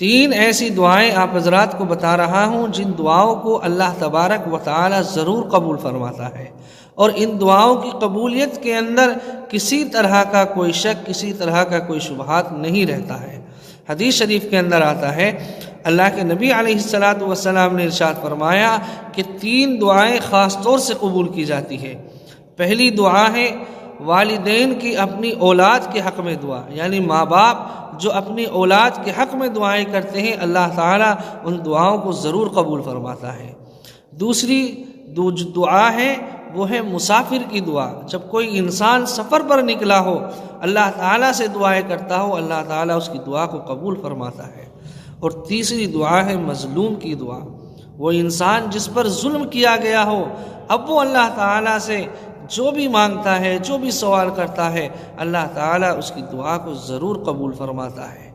तीन ऐसी दुआएं आप हजरात को बता रहा हूँ जिन दुआओं को अल्लाह तबारक व तआला ज़रूर कबूल फरमाता है, और इन दुआओं की कबूलियत के अंदर किसी तरह का कोई शक, किसी तरह का कोई शुबहात नहीं रहता है। हदीस शरीफ के अंदर आता है, अल्लाह के नबी अलैहिस्सलातु वस्सलाम ने इरशाद फरमाया कि तीन दुआएं ख़ास तौर से कबूल की जाती है। पहली दुआ है वालिदैन की अपनी औलाद के हक़ में दुआ, यानी माँ बाप जो अपनी औलाद के हक़ में दुआएं करते हैं, अल्लाह ताला उन दुआओं को ज़रूर कबूल फरमाता है। दूसरी दुआ है वो है मुसाफिर की दुआ। जब कोई इंसान सफ़र पर निकला हो, अल्लाह ताला से दुआएं करता हो, अल्लाह ताला उसकी दुआ को कबूल फरमाता है। और तीसरी दुआ है मज़लूम की दुआ। वो इंसान जिस पर जुल्म किया गया हो, अब वो अल्लाह ताला से जो भी मांगता है, जो भी सवाल करता है, अल्लाह ताला उसकी दुआ को ज़रूर कबूल फरमाता है।